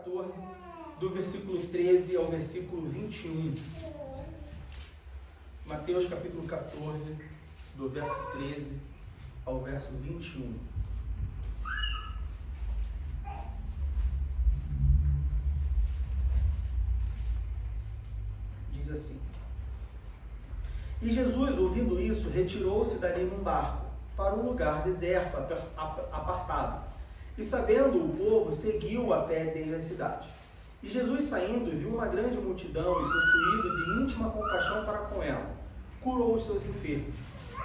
14, do versículo 13 ao versículo 21. Mateus capítulo 14, do verso 13 ao verso 21. Diz assim: E Jesus, ouvindo isso, retirou-se dali num barco, para um lugar deserto, apartado. E sabendo o povo, seguiu a pé desde a cidade. E Jesus, saindo, viu uma grande multidão e, possuído de íntima compaixão para com ela, curou os seus enfermos.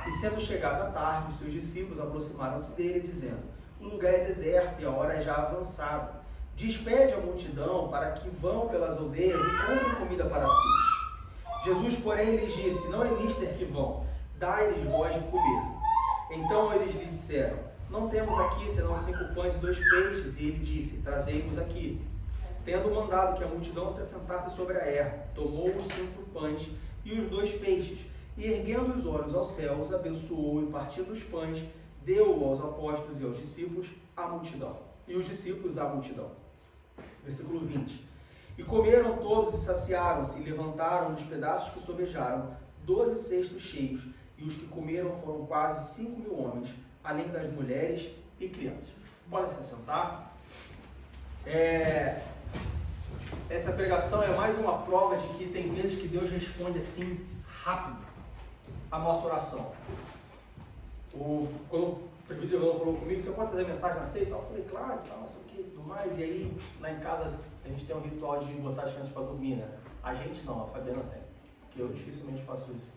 E sendo chegada a tarde, os seus discípulos aproximaram-se dele, dizendo: O lugar é deserto e a hora é já avançada. Despede a multidão para que vão pelas aldeias e comprem comida para si. Jesus, porém, lhes disse: Não é mister que vão, dai-lhes vós de comer. Então eles lhe disseram: Não temos aqui senão 5 pães e 2 peixes. E ele disse: Trazei-nos aqui. Tendo mandado que a multidão se assentasse sobre a erva, tomou os 5 pães e os 2 peixes, e erguendo os olhos aos céus, abençoou e partindo os pães, deu aos apóstolos e aos discípulos a multidão. E os discípulos a multidão. Versículo 20. E comeram todos e saciaram-se, e levantaram os pedaços que sobejaram, 12 cestos cheios, e os que comeram foram quase 5.000 homens, além das mulheres e crianças. Podem se assentar. Essa pregação é mais uma prova de que tem vezes que Deus responde assim, rápido, a nossa oração. Quando o presbítero falou comigo: Você pode trazer mensagem na ceia? Eu falei: Claro, tal, não sei o que, tudo mais. E aí, lá em casa, a gente tem um ritual de botar as crianças para dormir, né? A gente não, a Fabiana tem, porque eu dificilmente faço isso.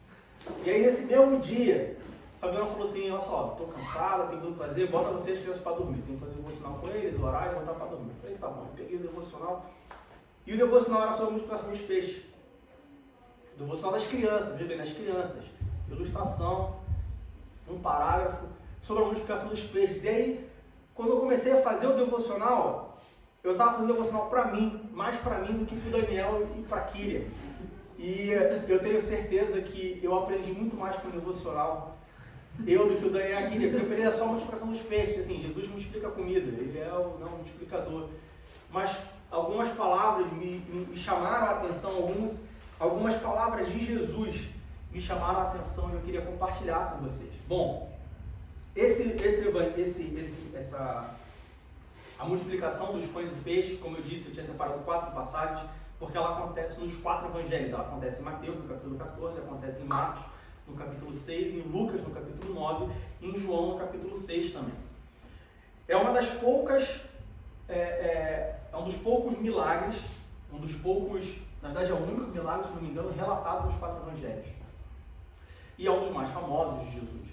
E aí, nesse mesmo dia, a Fabiana falou assim: Olha só, estou cansada, tem tudo para fazer, bota você e as crianças para dormir. Tem que fazer o devocional com eles, orar e botar para dormir. Eu falei: Tá bom. Eu peguei o devocional. E o devocional era sobre a multiplicação dos peixes. O devocional das crianças, veja bem, das crianças. Ilustração, um parágrafo sobre a multiplicação dos peixes. E aí, quando eu comecei a fazer o devocional, eu estava fazendo o devocional para mim, mais para mim do que para o Daniel e para a Kíria. E eu tenho certeza que eu aprendi muito mais com o devocional, eu, do que o Daniel e a Kíria, porque eu aprendi só a multiplicação dos peixes. Assim, Jesus multiplica a comida, ele é o multiplicador. Mas algumas palavras me chamaram a atenção, algumas palavras de Jesus me chamaram a atenção e eu queria compartilhar com vocês. Bom, a multiplicação dos pães e peixes, como eu disse, eu tinha separado 4 passagens, porque ela acontece nos 4 evangelhos. Ela acontece em Mateus, no capítulo 14, acontece em Marcos, no capítulo 6, em Lucas, no capítulo 9, e em João, no capítulo 6 também. É uma das poucas... É um dos poucos milagres, na verdade é o único milagre, se não me engano, relatado nos 4 evangelhos. E é um dos mais famosos de Jesus.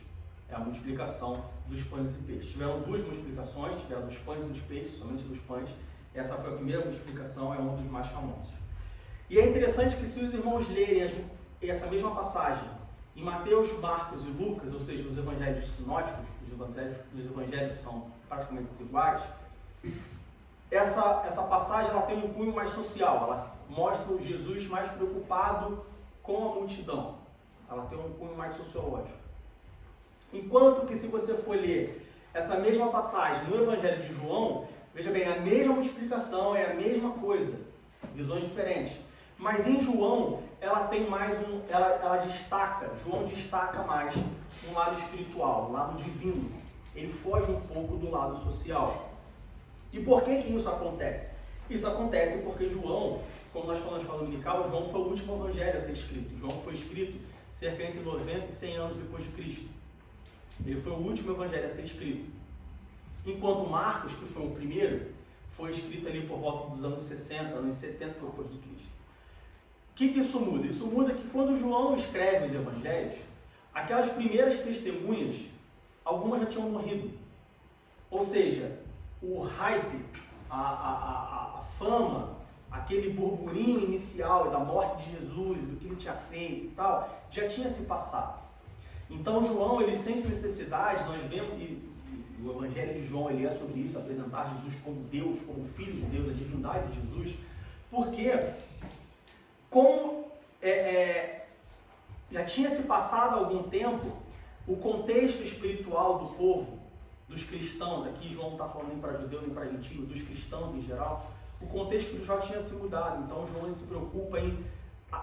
É a multiplicação dos pães e peixes. Tiveram 2 multiplicações, tiveram dos pães e dos peixes, somente dos pães. Essa foi a primeira multiplicação, é um dos mais famosos. E é interessante que se os irmãos lerem essa mesma passagem em Mateus, Marcos e Lucas, ou seja, os evangelhos sinóticos, os evangelhos são praticamente iguais, essa passagem ela tem um cunho mais social, ela mostra o Jesus mais preocupado com a multidão, ela tem um cunho mais sociológico. Enquanto que se você for ler essa mesma passagem no Evangelho de João, veja bem, a mesma multiplicação, é a mesma coisa, visões diferentes. Mas em João, ela tem mais ela destaca, João destaca mais um lado espiritual, um lado divino. Ele foge um pouco do lado social. E por que isso acontece? Isso acontece porque João, como nós falamos na escola dominical, João foi o último evangelho a ser escrito. João foi escrito cerca entre 90 e 100 anos depois de Cristo. Ele foi o último evangelho a ser escrito. Enquanto Marcos, que foi o primeiro, foi escrito ali por volta dos anos 60, anos 70 depois de Cristo. O que isso muda? Isso muda que quando João escreve os evangelhos, aquelas primeiras testemunhas, algumas já tinham morrido. Ou seja, o hype, a fama, aquele burburinho inicial da morte de Jesus, do que ele tinha feito e tal, já tinha se passado. Então João, ele sente necessidade, nós vemos, e o Evangelho de João, ele é sobre isso, apresentar Jesus como Deus, como Filho de Deus, a divindade de Jesus, porque como já tinha se passado algum tempo, o contexto espiritual do povo, dos cristãos, aqui João não está falando nem para judeu nem para gentio, dos cristãos em geral, o contexto espiritual tinha se mudado. Então João se preocupa em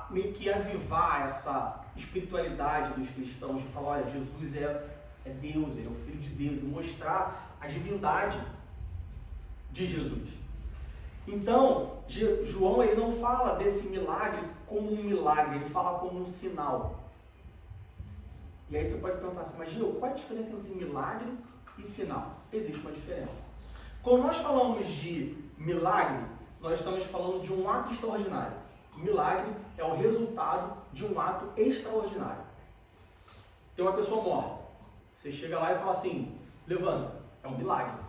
meio que avivar essa espiritualidade dos cristãos, de falar, olha, Jesus é Deus, ele é o Filho de Deus, e mostrar a divindade de Jesus. Então, João ele não fala desse milagre como um milagre, ele fala como um sinal. E aí você pode perguntar assim, mas Gil, qual é a diferença entre milagre e sinal? Existe uma diferença. Quando nós falamos de milagre, nós estamos falando de um ato extraordinário. O milagre é o resultado de um ato extraordinário. Tem uma pessoa morta. Você chega lá e fala assim, levanta. É um milagre.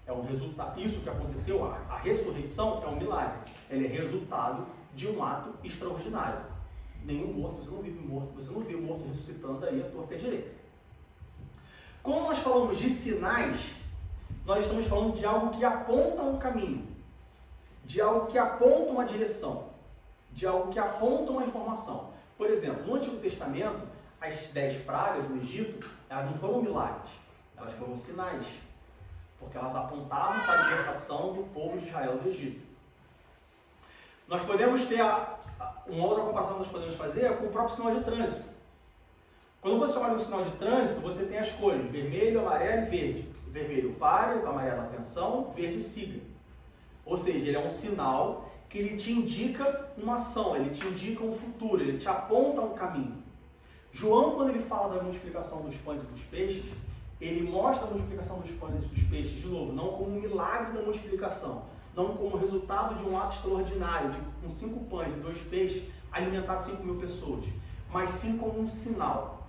É um resultado. Isso que aconteceu, a ressurreição é um milagre. Ela é resultado de um ato extraordinário. Nenhum morto, você não vive morto, você não vê o morto ressuscitando aí à torta e à direita. Quando nós falamos de sinais, nós estamos falando de algo que aponta um caminho, de algo que aponta uma direção, de algo que aponta uma informação. Por exemplo, no Antigo Testamento, as 10 pragas no Egito, elas não foram milagres, elas foram sinais, porque elas apontavam para a libertação do povo de Israel do Egito. Nós podemos ter uma outra comparação que nós podemos fazer com o próprio sinal de trânsito. Quando você olha um sinal de trânsito, você tem as cores vermelho, amarelo e verde. Vermelho pare, amarelo atenção, verde siga. Ou seja, ele é um sinal que ele te indica uma ação, ele te indica um futuro, ele te aponta um caminho. João, quando ele fala da multiplicação dos pães e dos peixes, ele mostra a multiplicação dos pães e dos peixes, de novo, não como um milagre da multiplicação, não como resultado de um ato extraordinário, de com 5 pães e 2 peixes, alimentar 5.000 pessoas, mas sim como um sinal.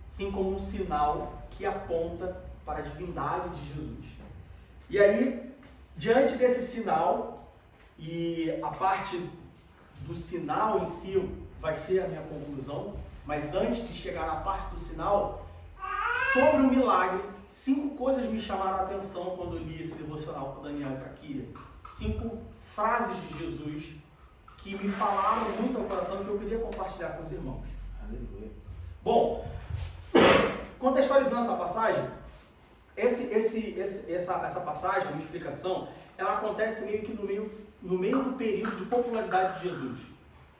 Sim como um sinal que aponta para a divindade de Jesus. E aí, diante desse sinal, e a parte do sinal em si vai ser a minha conclusão, mas antes de chegar na parte do sinal, sobre o milagre, 5 coisas me chamaram a atenção quando eu li esse devocional com o Daniel Caquilha. 5 frases de Jesus que me falaram muito ao coração, que eu queria compartilhar com os irmãos. Aleluia. Bom, contextualizando essa passagem, essa passagem, uma explicação, ela acontece meio que no meio do período de popularidade de Jesus.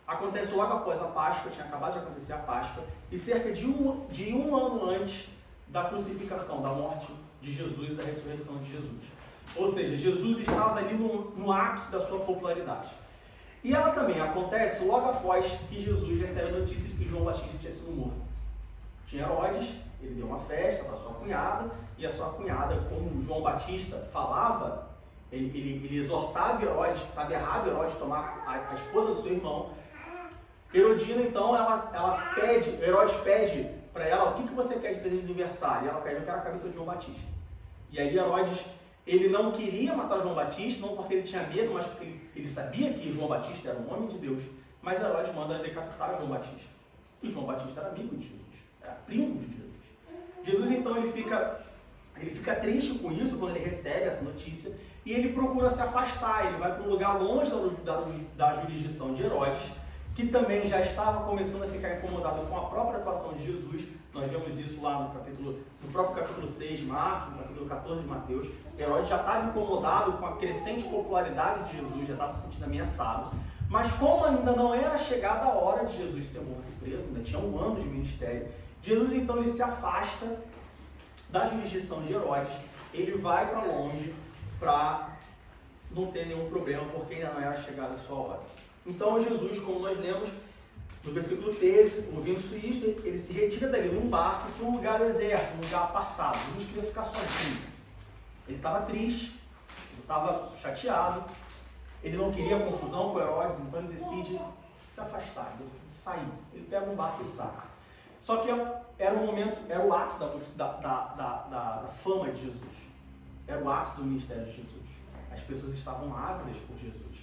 Acontece logo após a Páscoa, tinha acabado de acontecer a Páscoa, e cerca de um ano antes da crucificação, da morte de Jesus, da ressurreição de Jesus. Ou seja, Jesus estava ali no ápice da sua popularidade. E ela também acontece logo após que Jesus recebe a notícia de que João Batista tinha sido morto. Tinha Herodes, ele deu uma festa para sua cunhada, e a sua cunhada, como João Batista falava, ele exortava Herodes, que estava errado Herodes tomar a esposa do seu irmão. Herodina, então, Herodes pede para ela, o que você quer de presente de aniversário? E ela pede, eu quero a cabeça de João Batista. E aí Herodes, ele não queria matar João Batista, não porque ele tinha medo, mas porque ele sabia que João Batista era um homem de Deus. Mas Herodes manda decapitar João Batista. E João Batista era amigo de Jesus, era primo de Jesus. Jesus, então, ele fica triste com isso, quando ele recebe essa notícia, e ele procura se afastar, ele vai para um lugar longe da jurisdição de Herodes, que também já estava começando a ficar incomodado com a própria atuação de Jesus. Nós vemos isso lá no próprio capítulo 6 de Marcos, no capítulo 14 de Mateus. Herodes já estava incomodado com a crescente popularidade de Jesus, já estava se sentindo ameaçado. Mas como ainda não era chegada a hora de Jesus ser morto e preso, ainda tinha um ano de ministério, Jesus então ele se afasta da jurisdição de Herodes, ele vai para longe para não ter nenhum problema, porque ainda não era chegada a sua hora. Então Jesus, como nós lemos no versículo 13, ouvindo isso, ele se retira dali num barco para um lugar deserto, um lugar apartado. Jesus queria ficar sozinho. Ele estava triste, ele estava chateado, ele não queria confusão com Herodes, então ele decide se afastar, sair. Ele pega um barco e sai. Só que era o momento, era o ápice da fama de Jesus. Era o ápice do ministério de Jesus. As pessoas estavam ávidas por Jesus.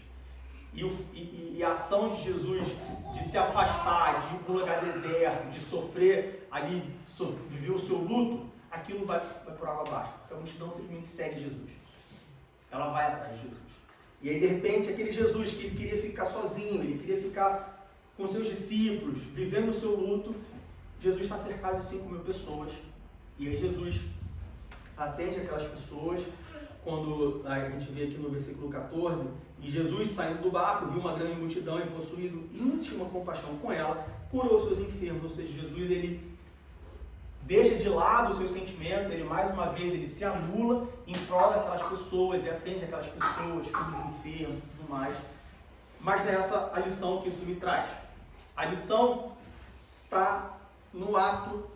E a ação de Jesus de se afastar, de ir para um lugar deserto, de sofrer ali, viver o seu luto, aquilo vai por água abaixo, porque a multidão simplesmente segue Jesus. Ela vai atrás de Jesus. E aí, de repente, aquele Jesus que ele queria ficar sozinho, ele queria ficar com seus discípulos, vivendo o seu luto, Jesus está cercado de 5.000 pessoas. E aí Jesus atende aquelas pessoas, quando a gente vê aqui no versículo 14, e Jesus saindo do barco, viu uma grande multidão e possuído íntima compaixão com ela, curou seus enfermos. Ou seja, Jesus ele deixa de lado os seus sentimentos, ele mais uma vez ele se anula em prol daquelas pessoas e atende aquelas pessoas, cura os enfermos e tudo mais. Mas nessa a lição que isso me traz. A lição está no ato,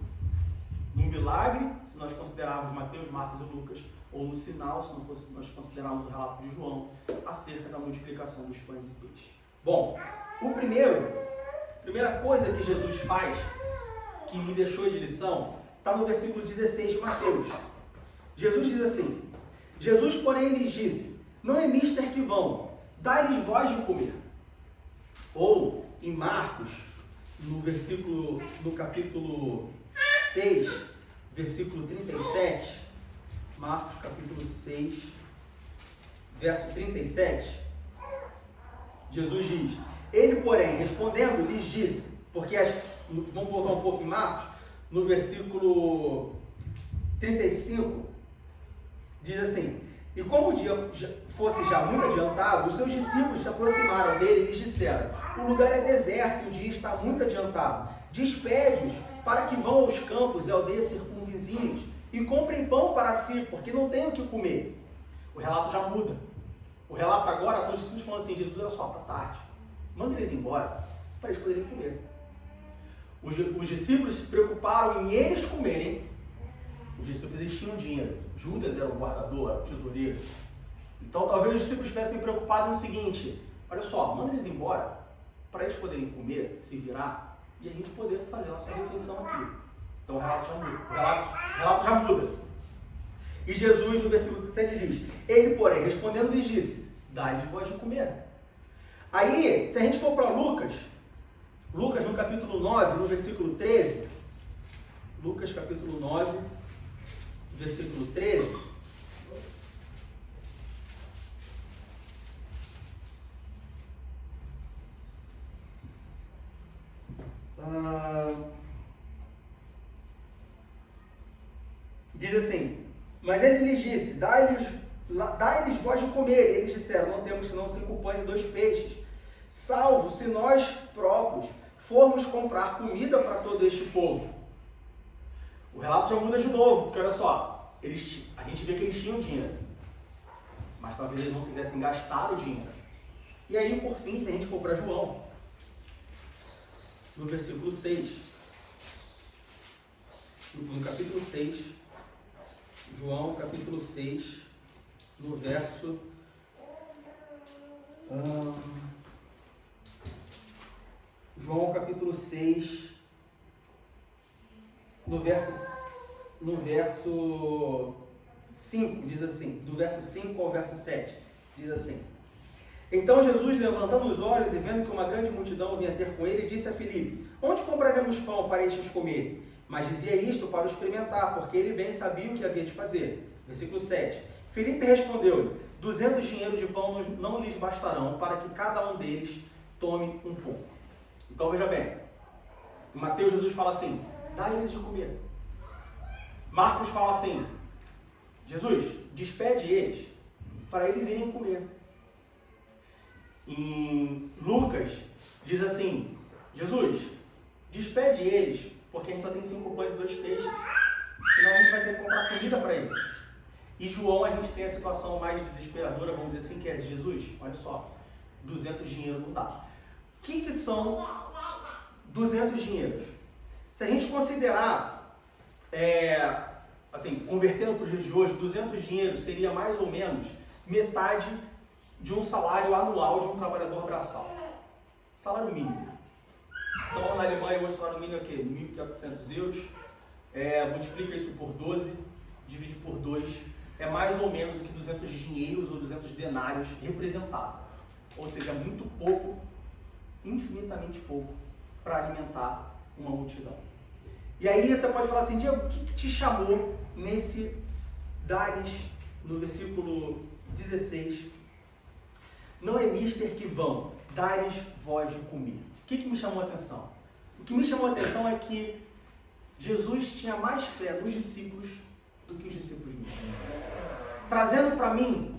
no milagre, se nós considerarmos Mateus, Marcos e Lucas, ou no sinal, se nós considerarmos o relato de João, acerca da multiplicação dos pães e peixes. Bom, a primeira coisa que Jesus faz, que me deixou de lição, está no versículo 16 de Mateus. Jesus diz assim: Jesus, porém, lhes disse: não é mister que vão, dai-lhes vós de comer. Ou, em Marcos, no capítulo 6, versículo 37, Marcos capítulo 6, verso 37, Jesus diz: ele, porém, respondendo, lhes disse, porque vamos voltar um pouco em Marcos, no versículo 35, diz assim: e como o dia fosse já muito adiantado, os seus discípulos se aproximaram dele e lhes disseram: o lugar é deserto e o dia está muito adiantado. Despede-os para que vão aos campos e aldeias circunvizinhos e comprem pão para si, porque não têm o que comer. O relato já muda. O relato agora são os discípulos falando assim: Jesus, olha só, está tarde, manda eles embora para eles poderem comer. Os discípulos se preocuparam em eles comerem. Os discípulos eles tinham dinheiro. Judas era o guardador, era o tesoureiro. Então talvez os discípulos estivessem preocupados no seguinte: olha só, manda eles embora para eles poderem comer, se virar, e a gente poder fazer a nossa refeição aqui. Então o relato já muda. O relato já muda. E Jesus, no versículo 7, diz: ele, porém, respondendo, lhes disse: dai-lhes vós de comer. Aí, se a gente for para Lucas, no capítulo 9, no versículo 13, Lucas capítulo 9, versículo 13, diz assim: mas ele lhes disse: dai-lhes vós de comer. E eles disseram: não temos senão 5 pães e 2 peixes, salvo se nós próprios formos comprar comida para todo este povo. O relato já muda de novo, porque olha só, a gente vê que eles tinham dinheiro, mas talvez eles não quisessem gastar o dinheiro. E aí, por fim, se a gente for para João, no versículo 6, no capítulo 6, João capítulo 6, no verso... João capítulo 6, no verso 5, diz assim, do verso 5 ao verso 7, diz assim: então Jesus, levantando os olhos e vendo que uma grande multidão vinha ter com ele, disse a Filipe: onde compraremos pão para estes comerem? Mas dizia isto para o experimentar, porque ele bem sabia o que havia de fazer. Versículo 7. Filipe respondeu-lhe: 200 dinheiros de pão não lhes bastarão para que cada um deles tome um pouco. Então veja bem, em Mateus Jesus fala assim: dá-lhes de comer. Marcos fala assim: Jesus, despede eles para eles irem comer. Em Lucas diz assim: Jesus, despede eles porque a gente só tem 5 pães e 2 peixes, senão a gente vai ter que comprar comida para eles. E João, a gente tem a situação mais desesperadora, vamos dizer assim, que é: Jesus, olha só, 200 dinheiro não dá. O que são 200 dinheiros? Se a gente considerar, assim, convertendo para os dias de hoje, 200 dinheiros seria mais ou menos metade de um salário anual de um trabalhador braçal. Salário mínimo. Então, na Alemanha, hoje o salário mínimo é o quê? 1.400 euros. Multiplica isso por 12, divide por 2. É mais ou menos o que 200 dinheiros ou 200 denários representavam. Ou seja, muito pouco, infinitamente pouco, para alimentar uma multidão. E aí você pode falar assim: Diego, o que te chamou nesse dar-lhes, no versículo 16? Não é mister que vão, dar-lhes vós de comer. O que me chamou a atenção? O que me chamou a atenção é que Jesus tinha mais fé nos discípulos do que os discípulos mesmos. trazendo para mim,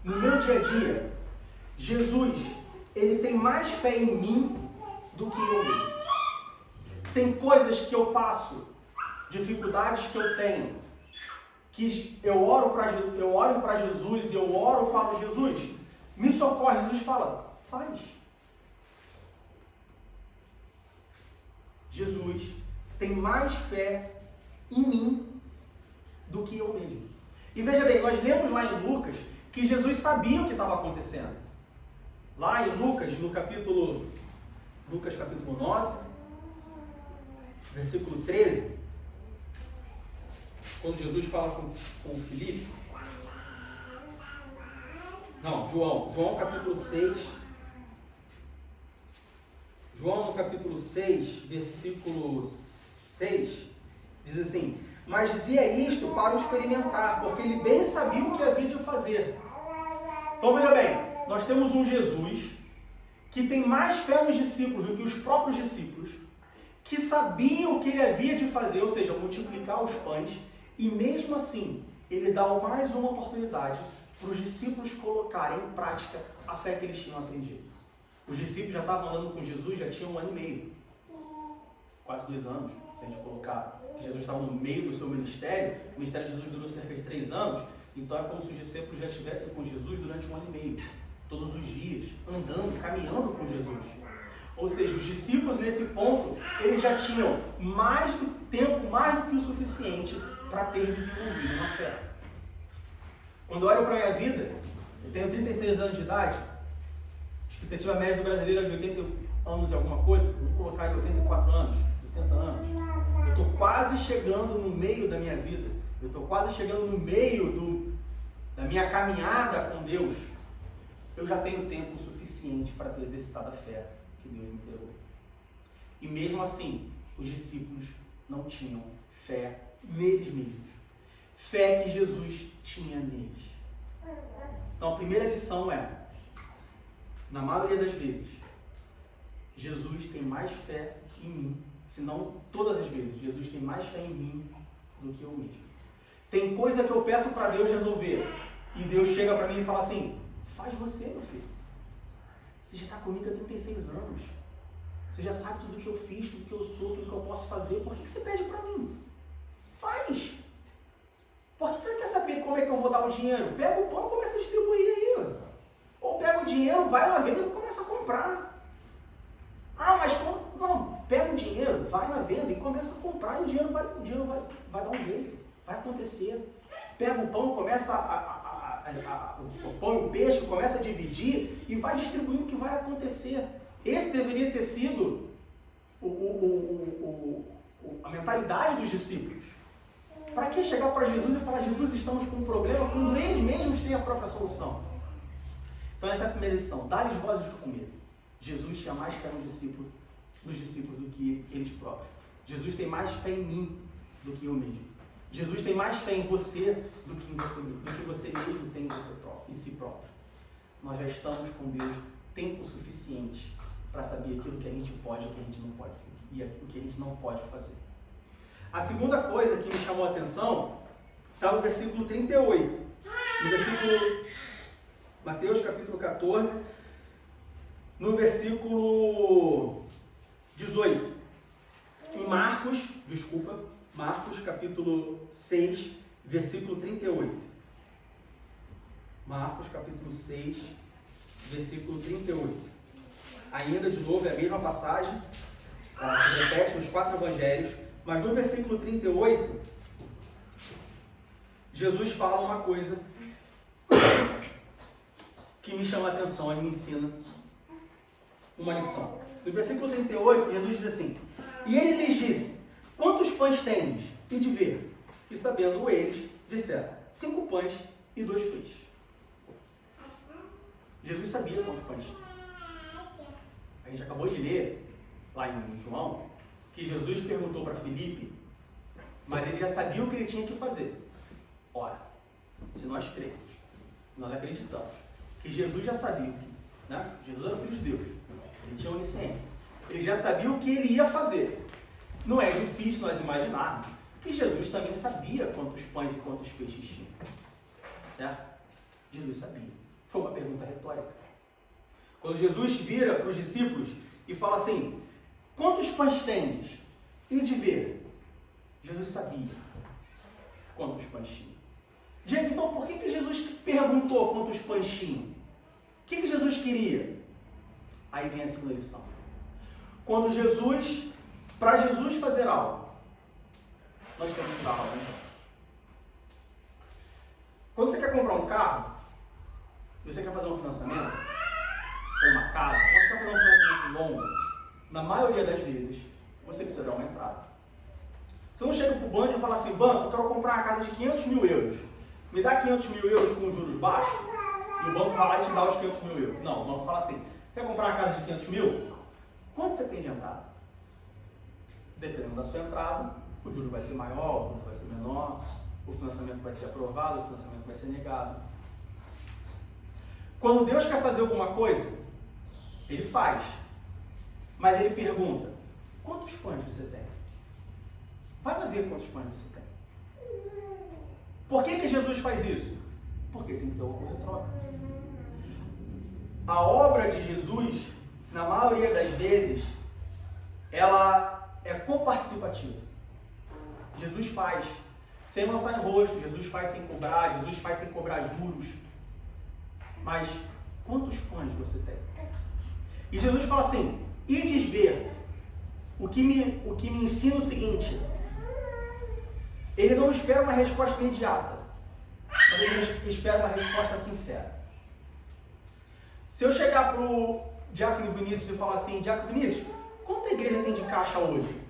no meu dia a dia, Jesus, ele tem mais fé em mim do que eu mesmo. Tem coisas que eu passo, dificuldades que eu tenho, que eu oro para Jesus e eu oro e falo, Jesus, me socorre. Jesus fala, faz. Jesus tem mais fé em mim do que eu mesmo. E veja bem, nós lemos lá em Lucas que Jesus sabia o que estava acontecendo. Lá em Lucas, no capítulo 9, versículo 13, quando Jesus fala com Filipe, não, João capítulo 6, João no capítulo 6, versículo 6, diz assim, mas dizia isto para o experimentar, porque ele bem sabia o que havia de fazer. Então veja bem, nós temos um Jesus que tem mais fé nos discípulos do que os próprios discípulos, que sabia o que ele havia de fazer, ou seja, multiplicar os pães, e mesmo assim, ele dá mais uma oportunidade para os discípulos colocarem em prática a fé que eles tinham aprendido. Os discípulos já estavam andando com Jesus, já tinham 1 ano e meio, quase 2 anos, se a gente colocar que Jesus estava no meio do seu ministério. O ministério de Jesus durou cerca de 3 anos, então é como se os discípulos já estivessem com Jesus durante 1 ano e meio, todos os dias, andando, caminhando com Jesus. Ou seja, os discípulos nesse ponto, eles já tinham mais do que o suficiente para ter desenvolvido uma fé. Quando eu olho para a minha vida, eu tenho 36 anos de idade, a expectativa média do brasileiro é de 80 anos e alguma coisa, vou colocar de 84 anos, 80 anos. Eu estou quase chegando no meio da minha vida, eu estou quase chegando no meio da minha caminhada com Deus. Eu já tenho tempo suficiente para ter exercitado a fé que Deus me deu. E mesmo assim, os discípulos não tinham fé neles mesmos. Fé que Jesus tinha neles. Então a primeira lição é, na maioria das vezes, Jesus tem mais fé em mim, se não todas as vezes, Jesus tem mais fé em mim do que eu mesmo. Tem coisa que eu peço para Deus resolver, e Deus chega para mim e fala assim, faz você, meu filho. Você já está comigo há 36 anos. Você já sabe tudo que eu fiz, tudo que eu sou, tudo que eu posso fazer. Por que você pede para mim? Faz! Por que você quer saber como é que eu vou dar o dinheiro? Pega o pão e começa a distribuir aí. Ou pega o dinheiro, vai na venda e começa a comprar. Ah, mas como? Não, pega o dinheiro, vai na venda e começa a comprar e o dinheiro vai dar um jeito. Vai acontecer. Pega o pão, começa o pão e o peixe, começa a dividir e vai distribuindo o que vai acontecer. Esse deveria ter sido a mentalidade dos discípulos. Para que chegar para Jesus e falar, Jesus, estamos com um problema, quando eles mesmos têm a própria solução? Então essa é a primeira lição, dá-lhes vozes de comer. Jesus tinha mais fé nos discípulos do que eles próprios. Jesus tem mais fé em mim do que eu mesmo. Jesus tem mais fé em você do que você mesmo tem em si próprio. Nós já estamos com Deus tempo suficiente para saber aquilo que a gente pode e o que a gente não pode, e o que a gente não pode fazer. A segunda coisa que me chamou a atenção está no versículo 38. No versículo Mateus capítulo 14, no versículo 18. Em Marcos capítulo 6, versículo 38. Marcos capítulo 6, versículo 38. Ainda de novo é a mesma passagem, ela se repete nos 4 evangelhos, mas no versículo 38, Jesus fala uma coisa que me chama a atenção e me ensina uma lição. No versículo 38, Jesus diz assim, e ele lhes disse, quantos pães tendes? E de ver. E sabendo eles, disseram, 5 pães e 2 peixes. Jesus sabia quantos pães tinha. A gente acabou de ler, lá em João, que Jesus perguntou para Filipe, mas ele já sabia o que ele tinha que fazer. Ora, se nós cremos, nós acreditamos, que Jesus já sabia, né? Jesus era o Filho de Deus, ele tinha onisciência, ele já sabia o que ele ia fazer. Não é difícil nós imaginarmos que Jesus também sabia quantos pães e quantos peixes tinha. certo? Jesus sabia. Foi uma pergunta retórica. Quando Jesus vira para os discípulos e fala assim, quantos pães tendes? E de ver. Jesus sabia quantos pães tinha. Diego, então por que Jesus perguntou quantos pães tinha? O que Jesus queria? Aí vem a segunda lição. Quando para Jesus fazer algo, nós temos que dar algo, né? Quando você quer comprar um carro, você quer fazer um financiamento, ou uma casa, ou você quer fazer um financiamento longo, na maioria das vezes, você precisa dar uma entrada. Você não chega para o banco e fala assim, banco, eu quero comprar uma casa de 500 mil euros. Me dá 500 mil euros com juros baixos, e o banco vai lá e te dá os 500 mil euros. Não, o banco fala assim, quer comprar uma casa de 500 mil? Quanto você tem de entrada? Dependendo da sua entrada, o juro vai ser maior, o juro vai ser menor, o financiamento vai ser aprovado, o financiamento vai ser negado. Quando Deus quer fazer alguma coisa, Ele faz. Mas Ele pergunta, quantos pães você tem? Vai lá ver quantos pães você tem. Por que Jesus faz isso? Porque tem que ter alguma coisa em troca. A obra de Jesus, na maioria das vezes, ela é coparticipativa. Jesus faz sem lançar em rosto, Jesus faz sem cobrar, Jesus faz sem cobrar juros. Mas quantos pães você tem? E Jesus fala assim, ides ver. O que me ensina o seguinte, ele não espera uma resposta imediata, mas ele espera uma resposta sincera. Se eu chegar para o Diácono Vinícius e falar assim, Diácono Vinícius, quanto a igreja tem de caixa hoje?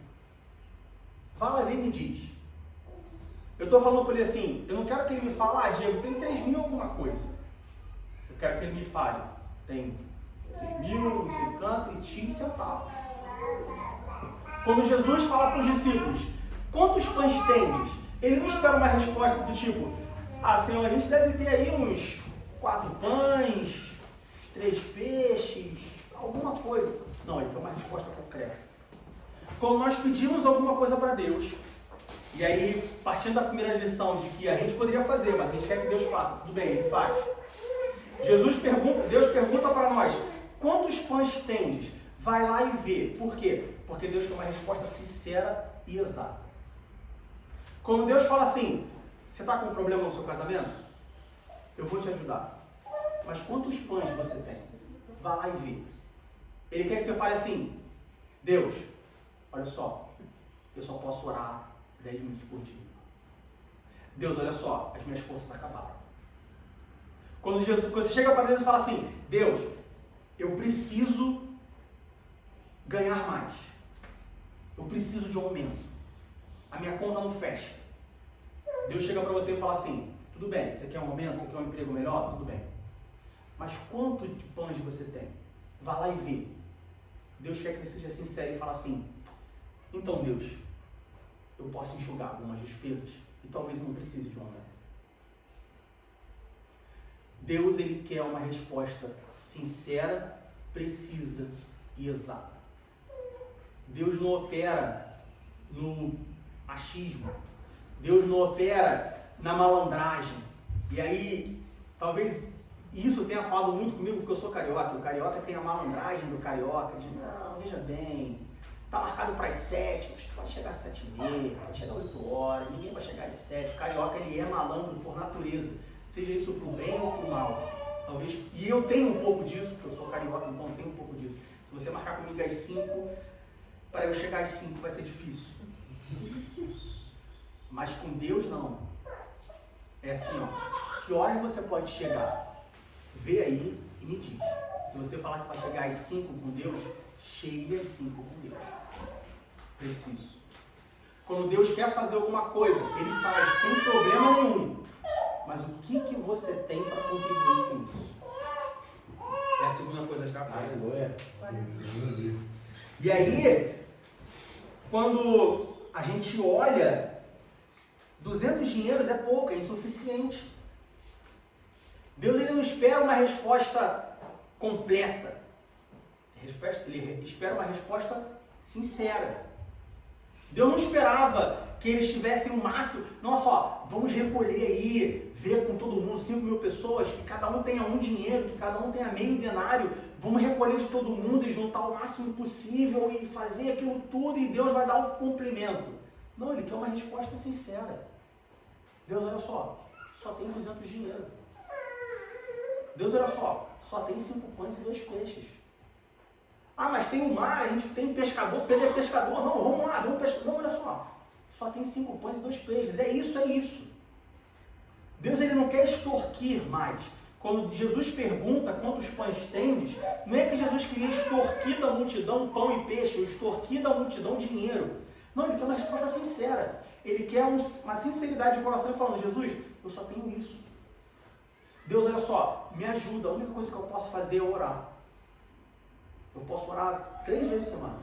Vai lá ver e me diz. Eu estou falando para ele assim, eu não quero que ele me fale, Diego, tem 3 mil alguma coisa. Eu quero que ele me fale, tem 3 mil, não sei quanto, e X centavos. Quando Jesus fala para os discípulos, quantos pães tendes? Ele não espera uma resposta do tipo, Senhor, a gente deve ter aí uns 4 pães, 3 peixes, alguma coisa. Não, ele quer uma resposta concreta. Quando nós pedimos alguma coisa para Deus, e aí, partindo da primeira lição de que a gente poderia fazer, mas a gente quer que Deus faça, tudo bem, Ele faz. Deus pergunta para nós, quantos pães tendes? Vai lá e vê. Por quê? Porque Deus tem uma resposta sincera e exata. Quando Deus fala assim, você está com um problema no seu casamento? Eu vou te ajudar. Mas quantos pães você tem? Vai lá e vê. Ele quer que você fale assim, Deus, olha só, eu só posso orar 10 minutos por dia. Deus, olha só, as minhas forças acabaram. Quando você chega para Deus e fala assim, Deus, eu preciso ganhar mais. Eu preciso de um aumento. A minha conta não fecha. Deus chega para você e fala assim, tudo bem, você quer um aumento, você quer um emprego melhor? Tudo bem. Mas quanto de pães você tem? Vá lá e vê. Deus quer que você seja sincero e fale assim, então Deus, eu posso enxugar algumas despesas e talvez eu não precise de um aumento. Deus, Ele quer uma resposta sincera, precisa e exata. Deus não opera no achismo. Deus não opera na malandragem. E aí, talvez isso tenha falado muito comigo porque eu sou carioca. O carioca tem a malandragem do carioca de, não, veja bem, está marcado para as 7, mas pode chegar às 7h30, pode chegar às 8 horas, ninguém vai chegar às 7. O carioca, ele é malandro por natureza, seja isso para o bem ou para o mal. Talvez, e eu tenho um pouco disso, porque eu sou carioca, então eu tenho um pouco disso. Se você marcar comigo às 5, para eu chegar às 5 vai ser difícil. Mas com Deus não. É assim, ó, que horas você pode chegar? Vê aí e me diz. Se você falar que vai chegar às 5 com Deus, chegue às 5 com Deus. Preciso. Quando Deus quer fazer alguma coisa, Ele faz sem problema nenhum. Mas o que você tem para contribuir com isso? É a segunda coisa que aparece. E aí, quando a gente olha, 200 dinheiros é pouco, é insuficiente. Deus, Ele não espera uma resposta completa. Ele espera uma resposta sincera. Deus não esperava que eles tivessem o máximo. Não, só, vamos recolher aí, ver com todo mundo, 5.000 pessoas, que cada um tenha um dinheiro, que cada um tenha meio denário, vamos recolher de todo mundo e juntar o máximo possível e fazer aquilo tudo e Deus vai dar um cumprimento. Não, ele quer uma resposta sincera. Deus, olha só tem 200 dinheiro. Deus, olha só tem 5 pães e 2 peixes. Ah, mas tem o mar, a gente tem pescador, Pedro é pescador, não, vamos lá, vamos pescar. Não, olha só tem 5 pães e 2 peixes, é isso. Deus, ele não quer extorquir mais. Quando Jesus pergunta quantos pães tendes, não é que Jesus queria extorquir da multidão pão e peixe, ou extorquir da multidão dinheiro. Não, ele quer uma resposta sincera. Ele quer uma sinceridade de coração e falando, Jesus, eu só tenho isso. Deus, olha só, me ajuda, a única coisa que eu posso fazer é orar. Eu posso orar 3 vezes por semana.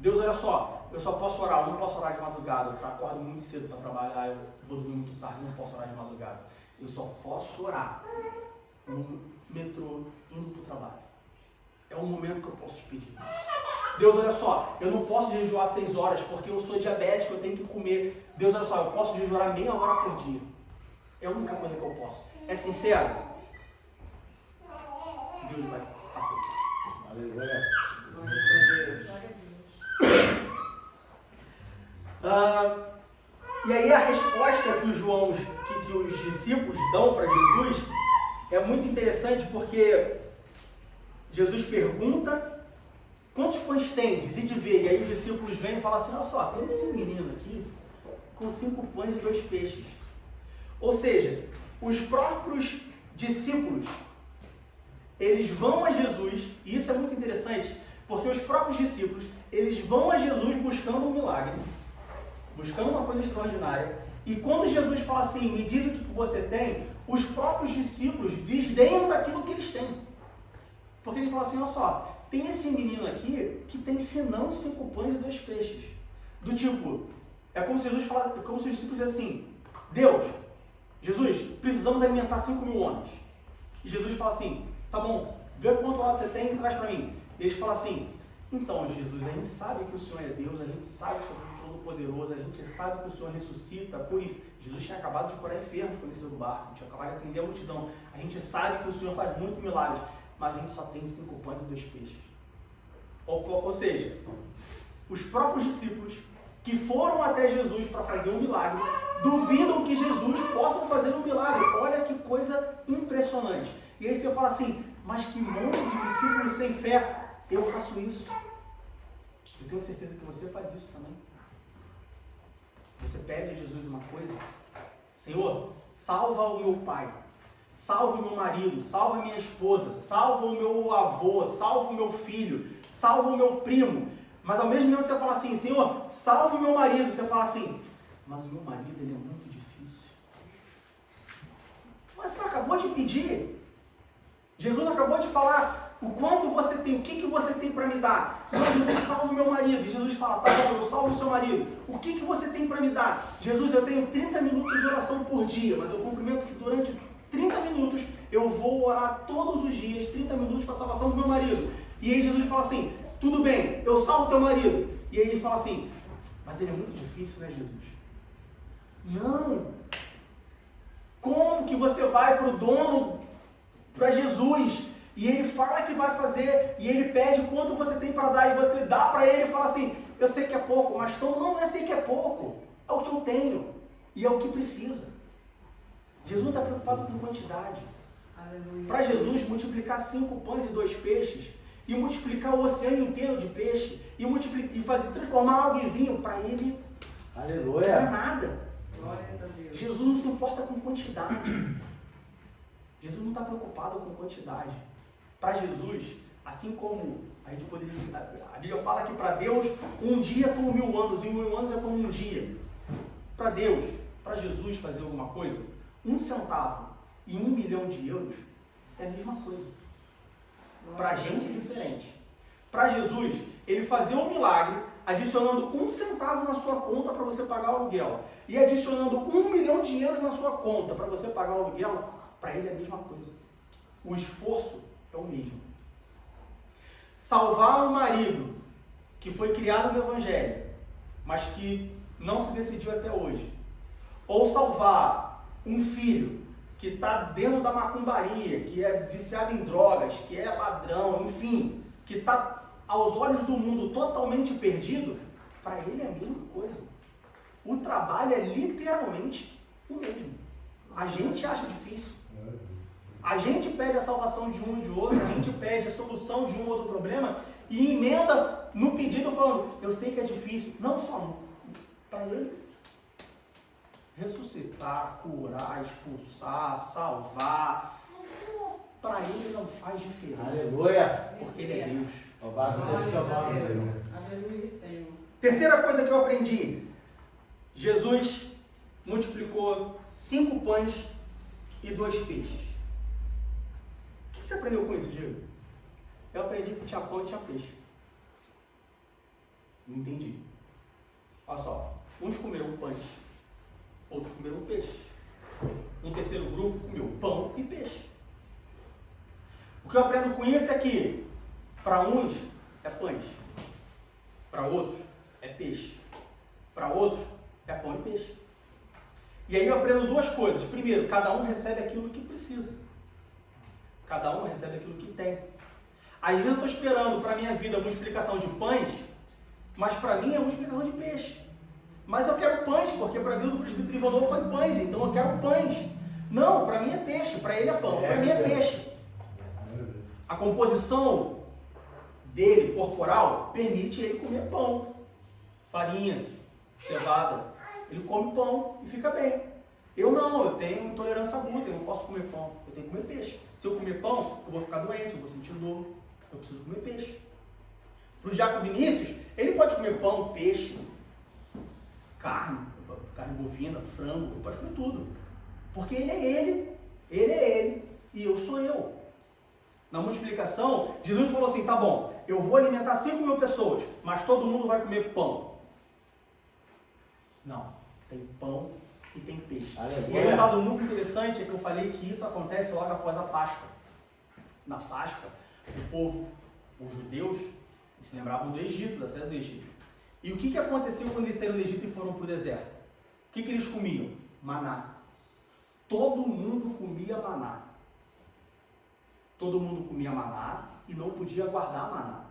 Deus, olha só, eu só posso orar, eu não posso orar de madrugada, eu acordo muito cedo para trabalhar, eu vou dormir muito tarde, não posso orar de madrugada. Eu só posso orar no metrô, indo para o trabalho. É o momento que eu posso te pedir. Deus, olha só, eu não posso jejuar 6 horas porque eu sou diabético, eu tenho que comer. Deus, olha só, eu posso jejuar meia hora por dia. É a única coisa que eu posso. É sincero? Deus vai aceitar. Aleluia. E aí a resposta que os discípulos dão para Jesus é muito interessante porque Jesus pergunta quantos pães tendes e de ver. E aí os discípulos vêm e falam assim, olha só, tem esse menino aqui com 5 pães e 2 peixes. Ou seja, os próprios discípulos, eles vão a Jesus, e isso é muito interessante, porque os próprios discípulos, eles vão a Jesus buscando um milagre, buscando uma coisa extraordinária, e quando Jesus fala assim, me diz o que você tem, os próprios discípulos desdenham daquilo que eles têm. Porque eles falam assim, olha só, tem esse menino aqui que tem senão 5 pães e 2 peixes. Do tipo, é como se Jesus falasse, como se os discípulos dissessem assim, Deus, Jesus, precisamos alimentar 5.000 homens. E Jesus fala assim, tá bom, vê quanto lá você tem e traz para mim. E eles falam assim, então Jesus, a gente sabe que o Senhor é Deus, a gente sabe que o Senhor é todo-poderoso, a gente sabe que o Senhor ressuscita, purifica. Jesus tinha acabado de curar enfermos quando ele saiu do barco, tinha acabado de atender a multidão. A gente sabe que o Senhor faz muitos milagres, mas a gente só tem 5 pães e 2 peixes. Ou seja, os próprios discípulos que foram até Jesus para fazer um milagre, duvidam que Jesus possa fazer um milagre. Olha que coisa impressionante. E aí você fala assim, mas que monte de discípulos sem fé, eu faço isso. Eu tenho certeza que você faz isso também. Você pede a Jesus uma coisa, Senhor, salva o meu pai, salva o meu marido, salva a minha esposa, salva o meu avô, salva o meu filho, salva o meu primo. Mas ao mesmo tempo você fala assim, Senhor, salve o meu marido. Você fala assim, mas o meu marido ele é muito difícil. Mas você acabou de pedir. Jesus acabou de falar o quanto você tem, o que você tem para me dar. Não, Jesus, salve o meu marido. E Jesus fala, tá bom, eu salvo o seu marido. O que você tem para me dar? Jesus, eu tenho 30 minutos de oração por dia, mas eu cumprimento que durante 30 minutos eu vou orar todos os dias, 30 minutos para a salvação do meu marido. E aí Jesus fala assim, tudo bem, eu salvo teu marido. E aí ele fala assim, mas ele é muito difícil, né, Jesus? Não. Como que você vai para o dono, para Jesus, e ele fala que vai fazer, e ele pede quanto você tem para dar, e você dá para ele e fala assim, eu sei que é pouco, mas não é sei que é pouco, é o que eu tenho, e é o que precisa. Jesus não está preocupado com quantidade. Para Jesus, multiplicar 5 pães e 2 peixes, e multiplicar o oceano inteiro de peixe, e transformar água em vinho, para ele, aleluia, não é nada. Jesus não se importa com quantidade. Jesus não está preocupado com quantidade. Para Jesus, assim como a gente poderia, a Bíblia fala que para Deus, um dia é como 1000 anos, e 1000 anos é como um dia. Para Deus, para Jesus fazer alguma coisa, 1 centavo e 1 milhão de euros é a mesma coisa. Para a gente é diferente. Para Jesus, ele fazia um milagre, adicionando 1 centavo na sua conta para você pagar o aluguel, e adicionando 1 milhão de euros na sua conta para você pagar o aluguel, para ele é a mesma coisa. O esforço é o mesmo. Salvar um marido que foi criado no Evangelho, mas que não se decidiu até hoje. Ou salvar um filho que está dentro da macumbaria, que é viciado em drogas, que é ladrão, enfim, que está aos olhos do mundo totalmente perdido, para ele é a mesma coisa. O trabalho é literalmente o mesmo. A gente acha difícil. A gente pede a salvação de um e de outro, a gente pede a solução de um ou outro problema e emenda no pedido falando, eu sei que é difícil. Não só não. Para ele, ressuscitar, curar, expulsar, salvar, para ele não faz diferença. Aleluia! Porque ele é Deus. Louvado seja o seu nome, Senhor. Aleluia, Senhor. Terceira coisa que eu aprendi. Jesus multiplicou 5 pães e 2 peixes. O que você aprendeu com isso, Diego? Eu aprendi que tinha pão e tinha peixe. Não entendi. Olha só, uns comeram pães, outros comeram peixe. Um terceiro grupo comeu pão e peixe. O que eu aprendo com isso é que para uns é pães, para outros é peixe, para outros é pão e peixe. E aí eu aprendo 2 coisas. Primeiro, cada um recebe aquilo que precisa. Cada um recebe aquilo que tem. Às vezes eu estou esperando para a minha vida uma multiplicação de pães, mas para mim é uma multiplicação de peixe. Mas eu quero pães, porque para a vida do presbítero Ivanov foi pães, então eu quero pães. Não, para mim é peixe, para ele é pão, para mim é peixe. A composição dele, corporal, permite ele comer pão, farinha, cevada. Ele come pão e fica bem. Eu não, eu tenho intolerância à glúten, eu não posso comer pão, eu tenho que comer peixe. Se eu comer pão, eu vou ficar doente, eu vou sentir dor, eu preciso comer peixe. Para o Jaco Vinícius, ele pode comer pão, peixe, carne bovina, frango, ele pode comer tudo. Porque ele é ele e eu sou eu. Na multiplicação, Jesus falou assim, tá bom, eu vou alimentar 5.000 pessoas, mas todo mundo vai comer pão. Não, tem pão e tem peixe. E aí um dado muito interessante é que eu falei que isso acontece logo após a Páscoa. Na Páscoa, o povo, os judeus, se lembravam do Egito, da saída do Egito. E o que aconteceu quando eles saíram do Egito e foram para o deserto? O que eles comiam? Maná. Todo mundo comia maná. Todo mundo comia maná e não podia guardar maná.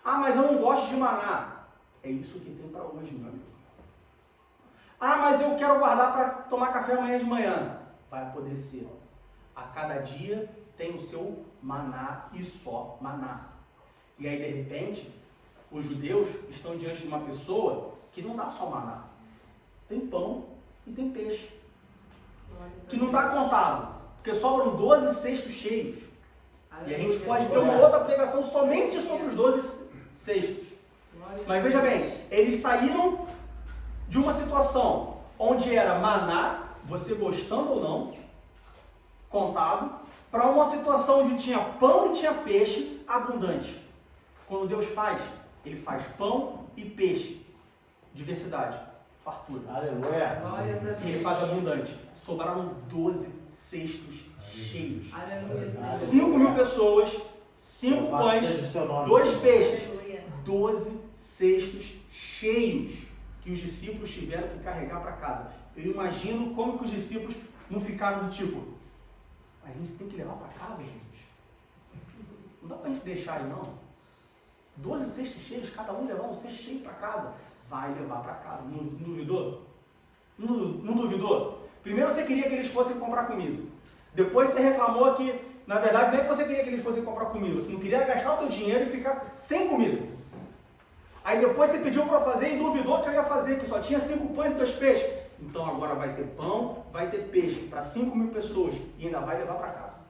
Ah, mas eu não gosto de maná. É isso que tem para hoje, meu amigo. Ah, mas eu quero guardar para tomar café amanhã de manhã. Vai apodrecer. A cada dia tem o seu maná e só maná. E aí, de repente, os judeus estão diante de uma pessoa que não dá só maná. Tem pão e tem peixe. Que não está contado. Porque sobram 12 cestos cheios. E a gente pode ter uma outra pregação somente sobre os 12 cestos. Mas veja bem, eles saíram de uma situação onde era maná, você gostando ou não, contado, para uma situação onde tinha pão e tinha peixe abundante. Quando Deus faz, Ele faz pão e peixe. Diversidade, fartura. Aleluia. E Ele faz abundante. Sobraram 12 cestos cheios. Aleluia. 5.000 pessoas, 5 pães, 2 peixes. 12 cestos cheios que os discípulos tiveram que carregar para casa. Eu imagino como que os discípulos não ficaram do tipo, a gente tem que levar para casa, gente. Não dá para a gente deixar aí, não. 12 cestos cheios, cada um levar um cesto cheio para casa. Vai levar para casa. Não duvidou? Não duvidou? Primeiro você queria que eles fossem comprar comida. Depois você reclamou que, na verdade, não é que você queria que eles fossem comprar comida. Você não queria gastar o teu dinheiro e ficar sem comida. Aí depois você pediu para fazer e duvidou que eu ia fazer, que só tinha 5 pães e 2 peixes. Então agora vai ter pão, vai ter peixe para 5.000 pessoas e ainda vai levar para casa.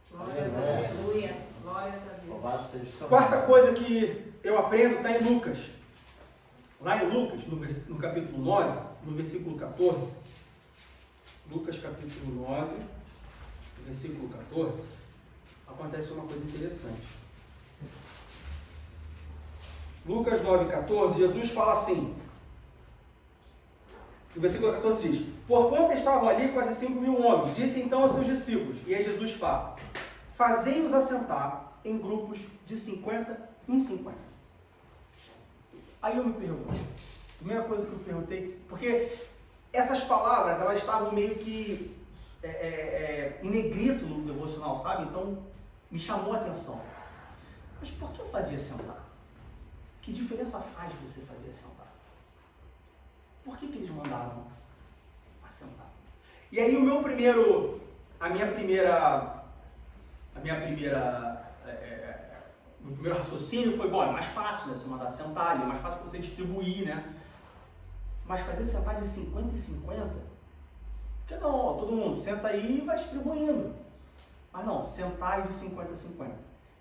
Glórias a Deus. Aleluia. Glórias a Deus. Louvado seja o seu nome. Quarta coisa que eu aprendo está em Lucas. Lá em Lucas, no capítulo 9, no versículo 14. Lucas capítulo 9, versículo 14. Acontece uma coisa interessante. Lucas 9,14, Jesus fala assim, no versículo 14 diz, porquanto estavam ali quase 5.000 homens, disse então aos seus discípulos, e aí Jesus fala, fazei-os assentar em grupos de 50 em 50. Aí eu me pergunto, Primeira coisa que eu perguntei, porque essas palavras, elas estavam meio que em negrito no devocional, sabe? Então, me chamou a atenção. Mas por que eu fazia sentar? Que diferença faz você fazer sentar? Por que eles mandaram a sentar? E aí o meu primeiro raciocínio foi, bom, é mais fácil, né, você mandar sentar ali, é mais fácil você distribuir, né? Mas fazer sentar de 50 e 50? Por que não? Ó, todo mundo senta aí e vai distribuindo. Mas não, sentar de 50 a 50.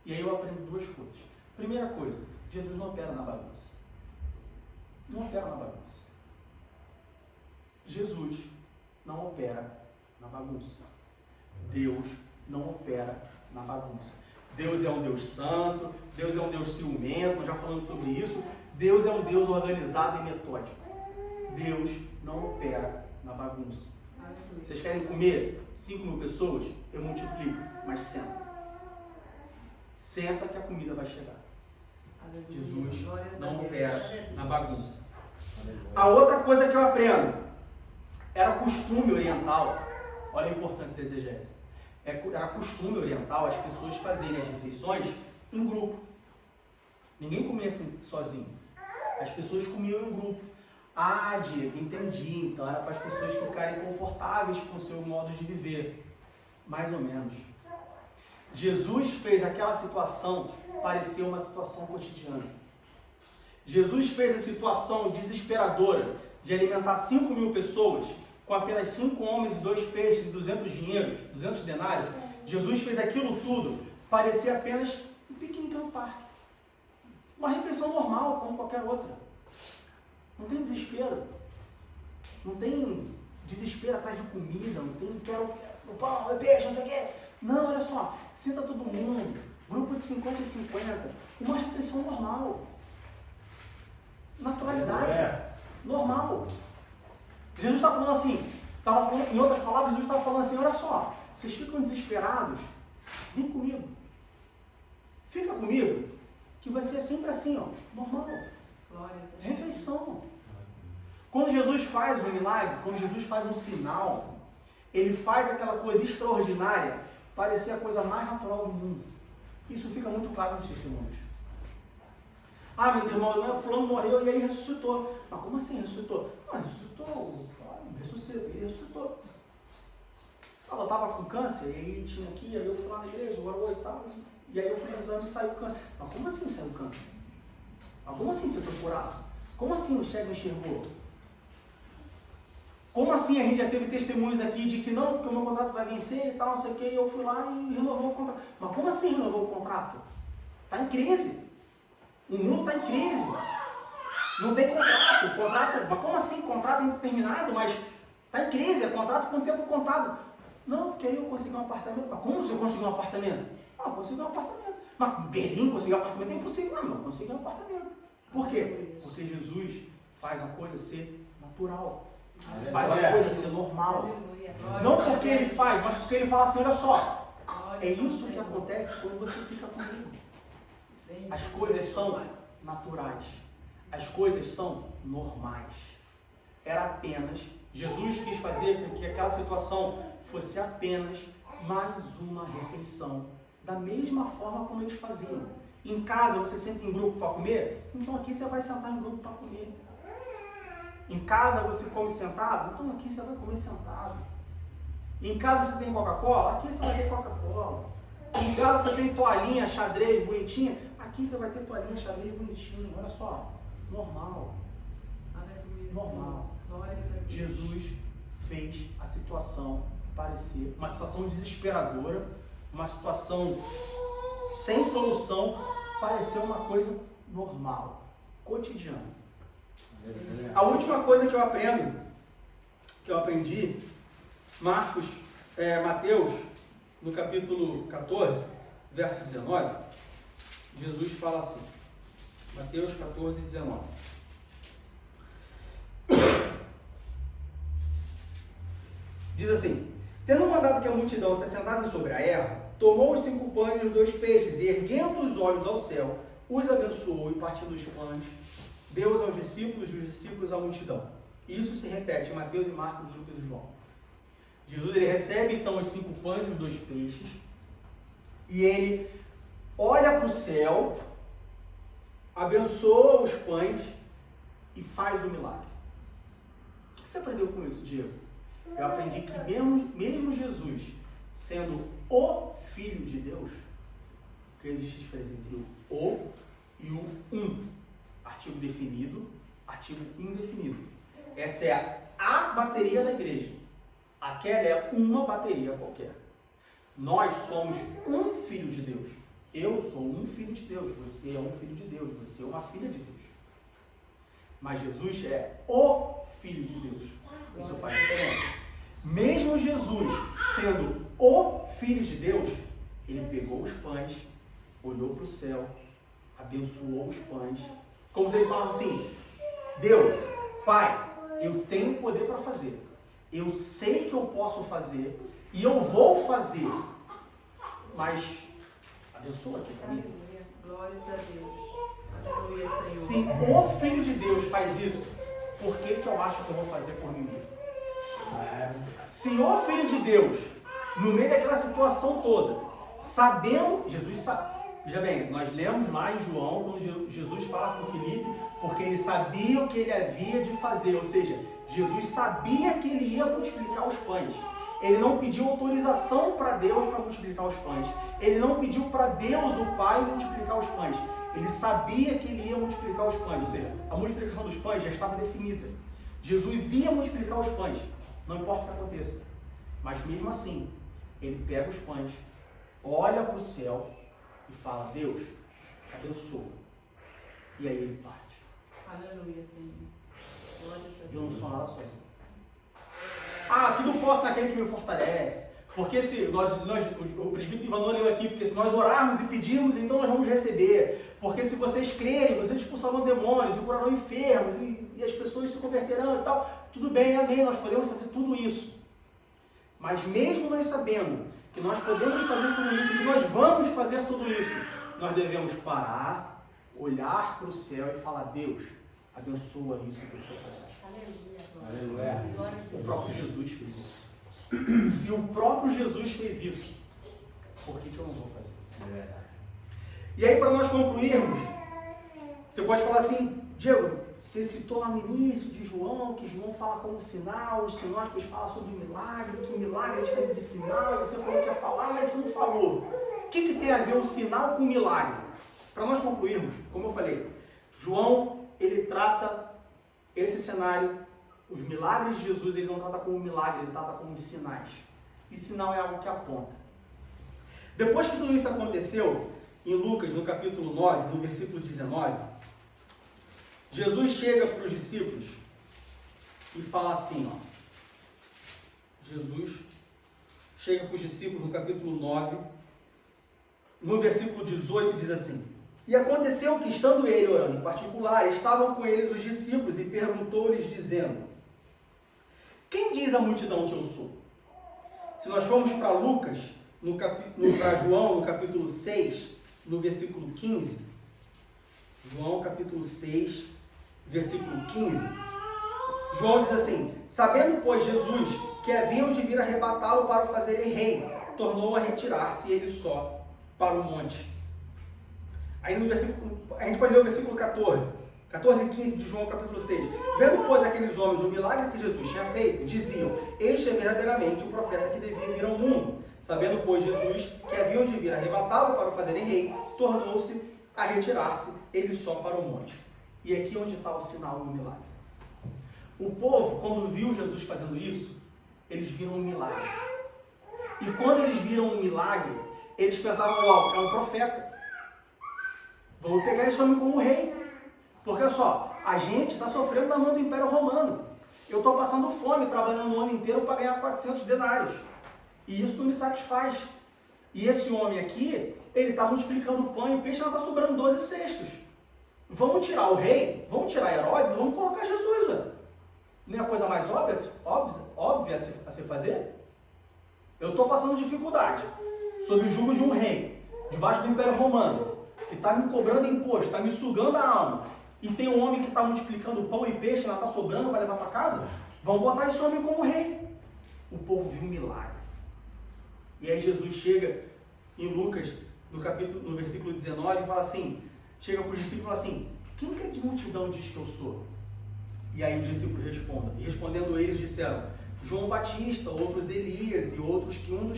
E aí eu aprendo duas coisas. Primeira coisa, Jesus não opera na bagunça. Não opera na bagunça. Jesus não opera na bagunça. Deus não opera na bagunça. Deus é um Deus santo, Deus é um Deus ciumento, nós já falamos sobre isso. Deus é um Deus organizado e metódico. Deus não opera na bagunça. Vocês querem comer 5.000 pessoas? Eu multiplico, mas senta. Senta que a comida vai chegar. Jesus não opera na bagunça. A outra coisa que eu aprendo, era costume oriental, olha a importância da exegese, era costume oriental as pessoas fazerem as refeições em grupo. Ninguém comia assim sozinho. As pessoas comiam em grupo. Ah, Diego, entendi. Então era para as pessoas ficarem confortáveis com o seu modo de viver. Mais ou menos. Jesus fez aquela situação parecer uma situação cotidiana. Jesus fez a situação desesperadora de alimentar 5.000 pessoas com apenas 5 homens e 2 peixes e 200 denários. Jesus fez aquilo tudo parecer apenas um piquenique no parque. Uma refeição normal, como qualquer outra. Não tem desespero. Não tem desespero atrás de comida, não tem quero o pão, o peixe, não sei o quê. Não, olha só, senta todo mundo, grupo de 50 e 50, uma refeição normal. Naturalidade. Normal. Jesus está falando assim, em outras palavras, Jesus estava falando assim, olha só, vocês ficam desesperados, vem comigo. Fica comigo, que vai ser sempre assim, ó, normal. Refeição. Quando Jesus faz um milagre, quando Jesus faz um sinal, ele faz aquela coisa extraordinária parecer a coisa mais natural do mundo. Isso fica muito claro nos testemunhos. Ah, meus irmãos, fulano morreu e aí ressuscitou. Mas como assim ressuscitou? Não, ressuscitou. Ele ressuscitou. Ela estava com câncer, e aí tinha aqui, aí eu fui lá na igreja, orou e tal, e aí eu fui no exame e saiu câncer. Mas como assim saiu câncer? Mas como assim você foi curado? Como assim o chefe enxergou? Como assim a gente já teve testemunhos aqui de que não, porque o meu contrato vai vencer e tal, não sei o que, e eu fui lá e renovou o contrato. Mas como assim renovou o contrato? Está em crise. O mundo está em crise. Não tem contrato. Mas como assim? Contrato indeterminado, mas está em crise, é contrato com tempo contado. Não, porque aí eu consegui um apartamento. Mas como você conseguiu um apartamento? Ah, eu consegui um apartamento. Mas Berlim conseguir um apartamento é impossível. Não, eu consegui um apartamento. Por quê? Porque Jesus faz a coisa ser natural. Faz a coisa ser normal. Não porque ele faz, mas porque ele fala assim, olha só, é isso que acontece quando você fica comigo. As coisas são naturais. As coisas são normais. Era apenas, Jesus quis fazer com que aquela situação fosse apenas mais uma refeição. Da mesma forma como eles faziam. Em casa você senta em grupo para comer, então aqui você vai sentar em grupo para comer. Em casa você come sentado, então aqui você vai comer sentado. Em casa você tem Coca-Cola, aqui você vai ter Coca-Cola. Em casa você tem toalhinha, xadrez, bonitinha, aqui você vai ter toalhinha, xadrez, bonitinha. Olha só, normal. Normal. Jesus fez a situação parecer uma situação desesperadora, uma situação sem solução, parecer uma coisa normal, cotidiana. A última coisa que eu aprendi, Mateus, no capítulo 14, verso 19, Jesus fala assim, Mateus 14, 19. Diz assim, tendo mandado que a multidão se assentasse sobre a erva, tomou os 5 pães e os 2 peixes, e erguendo os olhos ao céu, os abençoou e partindo os pães, Deus aos discípulos e os discípulos à multidão. Isso se repete em Mateus e Marcos, Lucas e João. Jesus ele recebe então os 5 pães e os 2 peixes e ele olha para o céu, abençoa os pães e faz o milagre. O que você aprendeu com isso, Diego? Eu aprendi que mesmo Jesus sendo o Filho de Deus, porque existe diferença entre o e o artigo definido, artigo indefinido. Essa é a bateria da igreja. Aquela é uma bateria qualquer. Nós somos um filho de Deus. Eu sou um filho de Deus. Você é um filho de Deus. Você é uma filha de Deus. Mas Jesus é o Filho de Deus. Isso faz diferença. Mesmo Jesus sendo o Filho de Deus, ele pegou os pães, olhou para o céu, abençoou os pães, como se ele falasse assim: Deus, Pai, eu tenho poder para fazer. Eu sei que eu posso fazer e eu vou fazer, mas abençoa aqui para mim. Glórias a Deus. Aleluia, Senhor. Se o Filho de Deus faz isso, por que eu acho que eu vou fazer por mim mesmo? Se o Filho de Deus, no meio daquela situação toda, sabendo, Jesus sabe. Veja bem, nós lemos lá em João, quando Jesus fala com Filipe, porque ele sabia o que ele havia de fazer, ou seja, Jesus sabia que ele ia multiplicar os pães. Ele não pediu autorização para Deus para multiplicar os pães. Ele não pediu para Deus, o Pai, multiplicar os pães. Ele sabia que ele ia multiplicar os pães, ou seja, a multiplicação dos pães já estava definida. Jesus ia multiplicar os pães, não importa o que aconteça. Mas mesmo assim, ele pega os pães, olha para o céu e fala: Deus, abençoa. E aí ele parte. Aleluia, Senhor. Glórias a Deus. Eu não sou nada sozinho. Tudo posso naquele que me fortalece. Porque se o presbítero Ivanor leu aqui, porque se nós orarmos e pedirmos, então nós vamos receber. Porque se vocês crerem, vocês expulsarão demônios e curarão enfermos e as pessoas se converterão e tal. Tudo bem, amém, nós podemos fazer tudo isso. Mas mesmo nós sabendo que nós podemos fazer tudo isso, que nós vamos fazer tudo isso, nós devemos parar, olhar para o céu e falar: Deus, abençoa isso que eu estou fazendo. Aleluia. O próprio Jesus fez isso. Se o próprio Jesus fez isso, por que eu não vou fazer? É verdade. E aí, para nós concluirmos, você pode falar assim: Diego, você citou lá no início de João, que João fala como sinal, os sinóticos falam sobre milagre, que milagre é diferente de sinal, e você falou que ia falar, mas você não falou. O que tem a ver o sinal com o milagre? Para nós concluirmos, como eu falei, João, ele trata esse cenário, os milagres de Jesus, ele não trata como milagre, ele trata como sinais. E sinal é algo que aponta. Depois que tudo isso aconteceu, em Lucas, no capítulo 9, no versículo 19, Jesus chega para os discípulos e fala assim, Jesus chega para os discípulos no capítulo 9, no versículo 18, diz assim: E aconteceu que, estando ele orando em particular, estavam com eles os discípulos e perguntou-lhes, dizendo: Quem diz a multidão que eu sou? Se nós formos para Lucas, para João, no capítulo 6, no versículo 15, João capítulo 6, versículo 15, João diz assim: Sabendo, pois, Jesus que haviam de vir arrebatá-lo para o fazerem rei, tornou a retirar-se ele só para o monte. Aí no versículo, a gente pode ler o versículo 14 e 15 de João capítulo 6. Vendo, pois, aqueles homens o milagre que Jesus tinha feito, diziam: Este é verdadeiramente o profeta que devia vir ao mundo. Sabendo, pois, Jesus que haviam de vir arrebatá-lo para o fazerem rei, tornou-se a retirar-se ele só para o monte. E aqui onde está o sinal do milagre. O povo, quando viu Jesus fazendo isso, eles viram um milagre. E quando eles viram um milagre, eles pensavam: é um profeta. Vamos pegar esse homem como rei. Porque olha só, a gente está sofrendo na mão do Império Romano. Eu estou passando fome, trabalhando o ano inteiro para ganhar 400 denários. E isso não me satisfaz. E esse homem aqui, ele está multiplicando pão e peixe, ela está sobrando 12 cestos. Vamos tirar o rei, vamos tirar Herodes, vamos colocar Jesus, velho. Não é a coisa mais óbvia a se fazer? Eu estou passando dificuldade sob o jugo de um rei, debaixo do Império Romano, que está me cobrando imposto, está me sugando a alma. e tem um homem que está multiplicando pão e peixe, ela está sobrando para levar para casa, vão botar esse homem como rei. O povo viu um milagre. E aí Jesus chega em Lucas, no versículo 19, e fala assim, chega para os discípulos e fala assim, quem que de multidão diz que eu sou? E aí os discípulos respondem. E respondendo eles disseram, João Batista, outros Elias e outros que um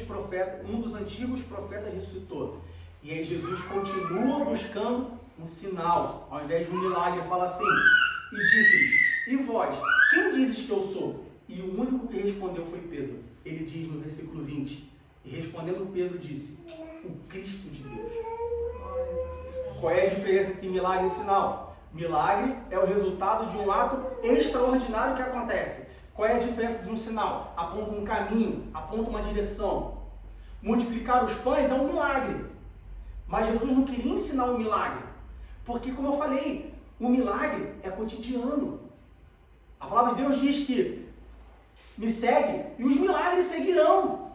dos antigos profetas ressuscitou. E aí Jesus continua buscando um sinal, ao invés de um milagre, fala assim, e disse-lhes, e vós, quem dizes que eu sou? E o único que respondeu foi Pedro. Ele diz no versículo 20, e respondendo Pedro disse, o Cristo de Deus. Qual é a diferença entre milagre e sinal? Milagre é o resultado de um ato extraordinário que acontece. Qual é a diferença de um sinal? Aponta um caminho, aponta uma direção. Multiplicar os pães é um milagre. Mas Jesus não queria ensinar um milagre. Porque, como eu falei, o milagre é cotidiano. A palavra de Deus diz que me segue e os milagres seguirão.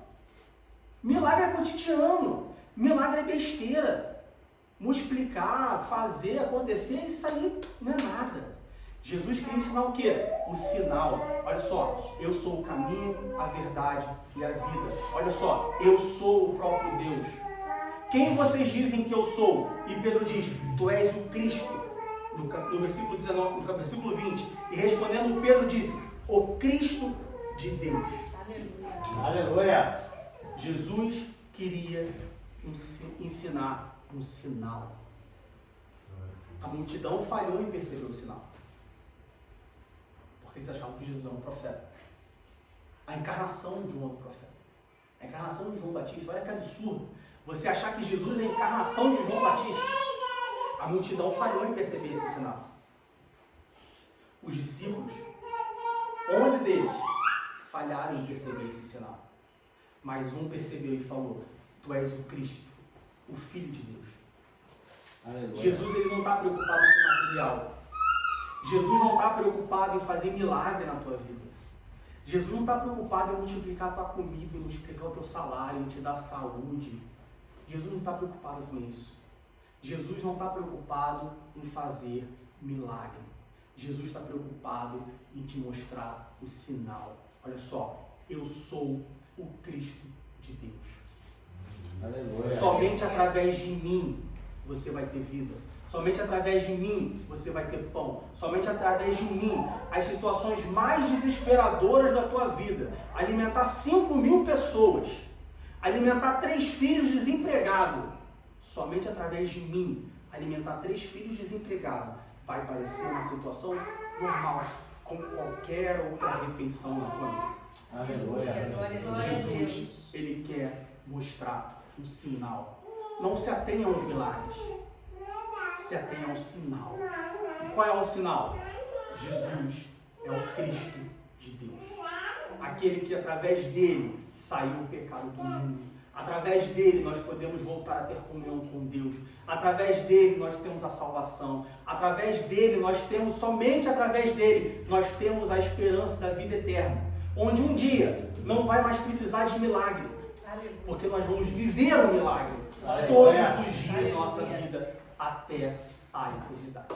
Milagre é cotidiano. Milagre é besteira. Multiplicar, fazer, acontecer, isso aí não é nada. Jesus queria ensinar o quê? O sinal. Olha só, eu sou o caminho, a verdade e a vida. Olha só, eu sou o próprio Deus. Quem vocês dizem que eu sou? E Pedro diz, tu és o Cristo. No versículo 19, no versículo 20. E respondendo, Pedro disse, o Cristo de Deus. Aleluia. Jesus queria ensinar um sinal. A multidão falhou em perceber o sinal. Porque eles achavam que Jesus era um profeta. A encarnação de um outro profeta. A encarnação de João Batista. Olha que absurdo. Você achar que Jesus é a encarnação de João Batista. A multidão falhou em perceber esse sinal. Os discípulos, 11 deles, falharam em perceber esse sinal. Mas um percebeu e falou, tu és o Cristo, o Filho de Deus. Aleluia. Jesus ele não está preocupado com o material. Jesus não está preocupado em fazer milagre na tua vida. Jesus não está preocupado em multiplicar a tua comida, em multiplicar o teu salário, em te dar saúde. Jesus não está preocupado com isso. Jesus não está preocupado em fazer milagre. Jesus está preocupado em te mostrar o sinal. Olha só, eu sou o Cristo de Deus. Aleluia. Somente através de mim você vai ter vida. Somente através de mim você vai ter pão. Somente através de mim as situações mais desesperadoras da tua vida. Alimentar 5.000 pessoas. Alimentar 3 filhos desempregados. Somente através de mim alimentar 3 filhos desempregados vai parecer uma situação normal, como qualquer outra refeição na tua mesa. Aleluia. Jesus, ele quer mostrar um sinal. Não se atenha aos milagres, se atenha ao sinal. E qual é o sinal? Jesus é o Cristo de Deus. Aquele que através dele saiu o pecado do mundo. Através dele nós podemos voltar a ter comunhão com Deus. Através dele nós temos a salvação. Através dele somente através dele, nós temos a esperança da vida eterna. Onde um dia não vai mais precisar de milagre. Porque nós vamos viver o milagre todos os dias da nossa vida até a eternidade.